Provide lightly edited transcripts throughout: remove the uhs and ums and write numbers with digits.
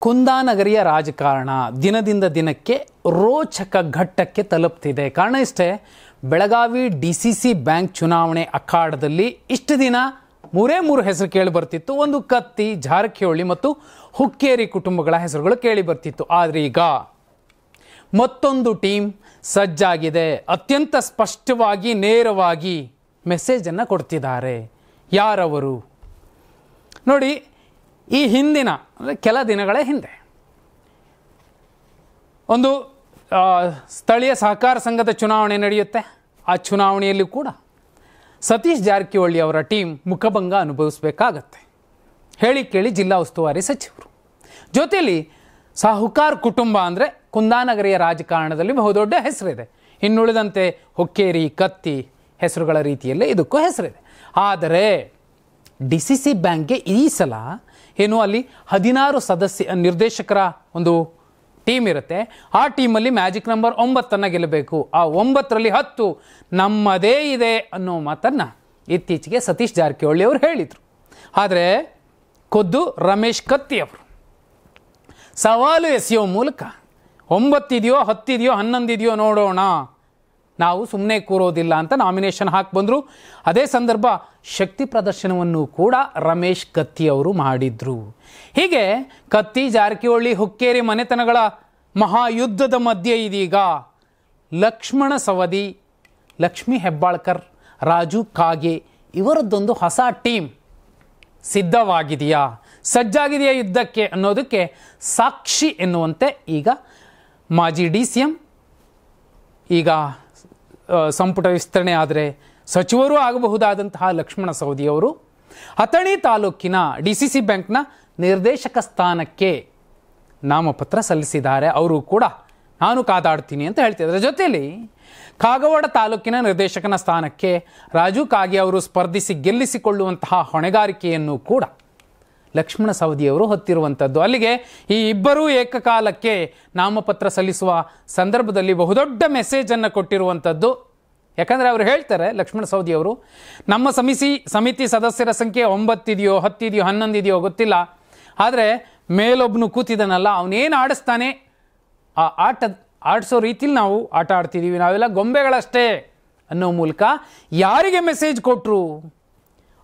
ಕುಂದಾನಗರಿಯ ರಾಜಕಾರಣ ದಿನದಿಂದ ದಿನಕ್ಕೆ ರೋಚಕ ಘಟ್ಟಕ್ಕೆ ತಲುಪ್ತಿದೆ. ಕಾರಣ ಇಷ್ಟೇ, ಬೆಳಗಾವಿ DCC ಬ್ಯಾಂಕ್ ಚುನಾವಣೆ ಅಖಾಡದಲ್ಲಿ ಇಷ್ಟು ದಿನ ಮೂರೇ ಹೆಸರು ಕೇಳಿ ಬರ್ತಿತ್ತು. ಒಂದು ಕತ್ತಿ, ಜಾರಕಿಹೊಳಿ ಮತ್ತು ಹುಕ್ಕೇರಿ ಕುಟುಂಬಗಳ ಹೆಸರುಗಳು ಕೇಳಿ ಬರ್ತಿತ್ತು. ಆದರೆ ಈಗ ಮತ್ತೊಂದು ಟೀಮ್ ಸಜ್ಜಾಗಿದೆ. ಅತ್ಯಂತ ಸ್ಪಷ್ಟವಾಗಿ ನೇರವಾಗಿ ಮೆಸೇಜನ್ನು ಕೊಡ್ತಿದ್ದಾರೆ. ಯಾರವರು ನೋಡಿ, ಈ ಹಿಂದಿನ ಅಂದರೆ ಕೆಲ ದಿನಗಳ ಹಿಂದೆ ಒಂದು ಸ್ಥಳೀಯ ಸಹಕಾರ ಸಂಘದ ಚುನಾವಣೆ ನಡೆಯುತ್ತೆ. ಆ ಚುನಾವಣೆಯಲ್ಲಿ ಕೂಡ ಸತೀಶ್ ಜಾರಕಿಹೊಳಿ ಅವರ ಟೀಮ್ ಮುಖಭಂಗ ಅನುಭವಿಸಬೇಕಾಗತ್ತೆ. ಹೇಳಿ ಕೇಳಿ ಜಿಲ್ಲಾ ಉಸ್ತುವಾರಿ ಸಚಿವರು ಜೊತೆಯಲ್ಲಿ ಸಾಹುಕಾರ್ ಕುಟುಂಬ ಅಂದರೆ ಕುಂದಾನಗರಿಯ ರಾಜಕಾರಣದಲ್ಲಿ ಬಹುದೊಡ್ಡ ಹೆಸರಿದೆ. ಇನ್ನುಳಿದಂತೆ ಹುಕ್ಕೇರಿ, ಕತ್ತಿ ಹೆಸರುಗಳ ರೀತಿಯಲ್ಲೇ ಇದಕ್ಕೂ ಹೆಸರಿದೆ. ಆದರೆ DCC ಬ್ಯಾಂಕ್ಗೆ ಈ ಸಲ ಏನು ಅಲ್ಲಿ 16 ನಿರ್ದೇಶಕರ ಒಂದು ಟೀಮ್ ಇರುತ್ತೆ. ಆ ಟೀಮಲ್ಲಿ ಮ್ಯಾಜಿಕ್ ನಂಬರ್ 9 ಗೆಲ್ಲಬೇಕು. ಆ 9ರಲ್ಲಿ 10 ನಮ್ಮದೇ ಇದೆ ಅನ್ನೋ ಮಾತನ್ನು ಇತ್ತೀಚೆಗೆ ಸತೀಶ್ ಜಾರಕಿಹೊಳಿ ಅವರು ಹೇಳಿದರು. ಆದರೆ ಖುದ್ದು ರಮೇಶ್ ಕತ್ತಿ ಅವರು ಸವಾಲು ಎಸೆಯುವ ಮೂಲಕ 9 ಇದೆಯೋ 10 ಇದೆಯೋ 11 ಇದೆಯೋ ನೋಡೋಣ, ನಾವು ಸುಮ್ಮನೆ ಕೂರೋದಿಲ್ಲ ಅಂತ ನಾಮಿನೇಷನ್ ಹಾಕಿ ಬಂದರು. ಅದೇ ಸಂದರ್ಭ ಶಕ್ತಿ ಪ್ರದರ್ಶನವನ್ನು ಕೂಡ ರಮೇಶ್ ಕತ್ತಿ ಅವರು ಮಾಡಿದ್ರು. ಹೀಗೆ ಕತ್ತಿ, ಜಾರಕಿಹೊಳಿ, ಹುಕ್ಕೇರಿ ಮನೆತನಗಳ ಮಹಾಯುದ್ಧದ ಮಧ್ಯೆ ಇದೀಗ ಲಕ್ಷ್ಮಣ ಸವದಿ, ಲಕ್ಷ್ಮೀ ಹೆಬ್ಬಾಳ್ಕರ್, ರಾಜು ಕಾಗೆ ಇವರದ್ದೊಂದು ಹೊಸ ಟೀಮ್ ಸಿದ್ಧವಾಗಿದೆಯಾ, ಸಜ್ಜಾಗಿದೆಯಾ ಯುದ್ಧಕ್ಕೆ ಅನ್ನೋದಕ್ಕೆ ಸಾಕ್ಷಿ ಎನ್ನುವಂತೆ ಈಗ ಮಾಜಿ DCM, ಈಗ ಸಂಪುಟ ವಿಸ್ತರಣೆ ಆದರೆ ಸಚಿವರು ಆಗಬಹುದಾದಂತಹ ಲಕ್ಷ್ಮಣ ಸವದಿಯವರು ಅಥಣಿ ತಾಲೂಕಿನ DCC ಬ್ಯಾಂಕ್ನ ನಿರ್ದೇಶಕ ಸ್ಥಾನಕ್ಕೆ ನಾಮಪತ್ರ ಸಲ್ಲಿಸಿದ್ದಾರೆ. ಅವರು ಕೂಡ ನಾನು ಕಾದಾಡ್ತೀನಿ ಅಂತ ಹೇಳ್ತಿದ್ದಾರೆ. ಜೊತೆಯಲ್ಲಿ ಕಾಗವಾಡ ತಾಲೂಕಿನ ನಿರ್ದೇಶಕನ ಸ್ಥಾನಕ್ಕೆ ರಾಜು ಕಾಗೆ ಅವರು ಸ್ಪರ್ಧಿಸಿ ಗೆಲ್ಲಿಸಿಕೊಳ್ಳುವಂತಹ ಹೊಣೆಗಾರಿಕೆಯನ್ನು ಕೂಡ ಲಕ್ಷ್ಮಣ ಸವದಿಯವರು ಹೊತ್ತಿರುವಂಥದ್ದು. ಅಲ್ಲಿಗೆ ಈ ಇಬ್ಬರೂ ಏಕಕಾಲಕ್ಕೆ ನಾಮಪತ್ರ ಸಲ್ಲಿಸುವ ಸಂದರ್ಭದಲ್ಲಿ ಬಹುದೊಡ್ಡ ಮೆಸೇಜನ್ನು ಕೊಟ್ಟಿರುವಂಥದ್ದು. ಯಾಕಂದರೆ ಅವರು ಹೇಳ್ತಾರೆ, ಲಕ್ಷ್ಮಣ ಸವದಿಯವರು, ನಮ್ಮ ಸಮಿತಿ ಸದಸ್ಯರ ಸಂಖ್ಯೆ 9 ಇದೆಯೋ 10 ಇದೆಯೋ 11 ಇದೆಯೋ ಗೊತ್ತಿಲ್ಲ, ಆದರೆ ಮೇಲೊಬ್ಬನು ಕೂತಿದ್ದಾನಲ್ಲ ಅವನೇನು ಆಡಿಸ್ತಾನೆ ಆ ಆಡಿಸೋ ರೀತಿಲಿ ನಾವು ಆಟ ಆಡ್ತಿದ್ದೀವಿ, ನಾವೆಲ್ಲ ಗೊಂಬೆಗಳಷ್ಟೇ ಅನ್ನೋ ಮೂಲಕ ಯಾರಿಗೆ ಮೆಸೇಜ್ ಕೊಟ್ಟರು?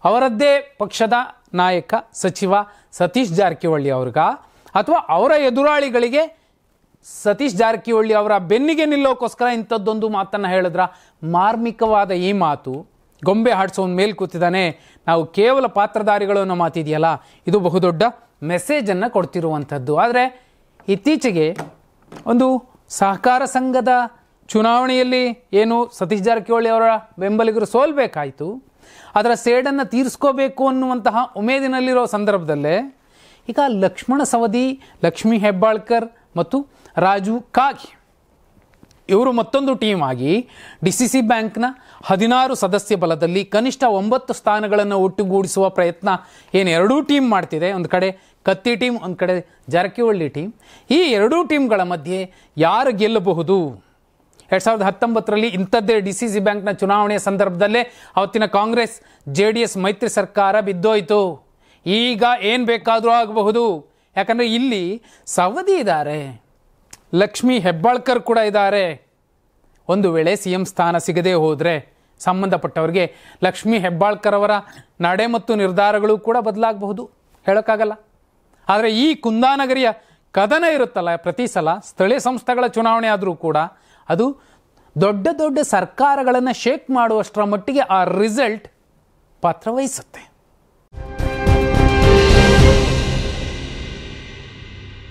ಅವರದ್ದೇ ಪಕ್ಷದ ನಾಯಕ ಸಚಿವ ಸತೀಶ್ ಜಾರಕಿಹೊಳಿ ಅವ್ರಿಗ, ಅಥವಾ ಅವರ ಎದುರಾಳಿಗಳಿಗೆ ಸತೀಶ್ ಜಾರಕಿಹೊಳಿ ಅವರ ಬೆನ್ನಿಗೆ ನಿಲ್ಲೋಕ್ಕೋಸ್ಕರ ಇಂಥದ್ದೊಂದು ಮಾತನ್ನು ಹೇಳಿದ್ರ? ಮಾರ್ಮಿಕವಾದ ಈ ಮಾತು, ಗೊಂಬೆ ಹಾಡಿಸೋನ್ ಮೇಲೆ ಕೂತಿದ್ದಾನೆ, ನಾವು ಕೇವಲ ಪಾತ್ರಧಾರಿಗಳು ಅನ್ನೋ ಮಾತಿದೆಯಲ್ಲ, ಇದು ಬಹುದೊಡ್ಡ ಮೆಸೇಜನ್ನು ಕೊಡ್ತಿರುವಂಥದ್ದು. ಆದರೆ ಇತ್ತೀಚೆಗೆ ಒಂದು ಸಹಕಾರ ಸಂಘದ ಚುನಾವಣೆಯಲ್ಲಿ ಏನು ಸತೀಶ್ ಜಾರಕಿಹೊಳಿ ಅವರ ಬೆಂಬಲಿಗರು ಸೋಲ್ಬೇಕಾಯಿತು, ಅದರ ಸೇಡನ್ನು ತೀರಿಸ್ಕೋಬೇಕು ಅನ್ನುವಂತಹ ಉಮೇದಿನಲ್ಲಿರೋ ಸಂದರ್ಭದಲ್ಲೇ ಈಗ ಲಕ್ಷ್ಮಣ ಸವದಿ, ಲಕ್ಷ್ಮೀ ಹೆಬ್ಬಾಳ್ಕರ್ ಮತ್ತು ರಾಜು ಕಾಗೆ ಇವರು ಮತ್ತೊಂದು ಟೀಮ್ ಆಗಿ DCC ಬ್ಯಾಂಕ್ನ 16 ಸದಸ್ಯ ಬಲದಲ್ಲಿ ಕನಿಷ್ಠ 9 ಸ್ಥಾನಗಳನ್ನು ಒಟ್ಟುಗೂಡಿಸುವ ಪ್ರಯತ್ನ ಏನು ಎರಡೂ ಟೀಮ್ ಮಾಡ್ತಿದೆ. ಒಂದು ಕಡೆ ಕತ್ತಿ ಟೀಮ್, ಒಂದು ಕಡೆ ಜಾರಕಿಹೊಳಿ ಟೀಮ್. ಈ ಎರಡೂ ಟೀಮ್ಗಳ ಮಧ್ಯೆ ಯಾರು ಗೆಲ್ಲಬಹುದು? 2019ರಲ್ಲಿ ಇಂಥದ್ದೇ DCC ಬ್ಯಾಂಕ್ನ ಚುನಾವಣೆಯ ಸಂದರ್ಭದಲ್ಲೇ ಅವತ್ತಿನ ಕಾಂಗ್ರೆಸ್ JDS ಮೈತ್ರಿ ಸರ್ಕಾರ ಬಿದ್ದೋಯ್ತು. ಈಗ ಏನು ಬೇಕಾದರೂ ಆಗಬಹುದು. ಯಾಕಂದರೆ ಇಲ್ಲಿ ಸವದಿ ಇದ್ದಾರೆ, ಲಕ್ಷ್ಮೀ ಹೆಬ್ಬಾಳ್ಕರ್ ಕೂಡ ಇದ್ದಾರೆ. ಒಂದು ವೇಳೆ CM ಸ್ಥಾನ ಸಿಗದೇ ಹೋದರೆ ಸಂಬಂಧಪಟ್ಟವರಿಗೆ ಲಕ್ಷ್ಮೀ ಹೆಬ್ಬಾಳ್ಕರ್ ಅವರ ನಡೆ ಮತ್ತು ನಿರ್ಧಾರಗಳು ಕೂಡ ಬದಲಾಗಬಹುದು, ಹೇಳೋಕ್ಕಾಗಲ್ಲ. ಆದರೆ ಈ ಕುಂದಾನಗರಿಯ ಕದನ ಇರುತ್ತಲ್ಲ, ಪ್ರತಿ ಸಲ ಸ್ಥಳೀಯ ಸಂಸ್ಥೆಗಳ ಚುನಾವಣೆ ಆದರೂ ಕೂಡ ಅದು ದೊಡ್ಡ ದೊಡ್ಡ ಸರ್ಕಾರಗಳನ್ನು ಶೇಕ್ ಮಾಡುವಷ್ಟರ ಮಟ್ಟಿಗೆ ಆ ರಿಸಲ್ಟ್ ಪಾತ್ರವಹಿಸುತ್ತೆ.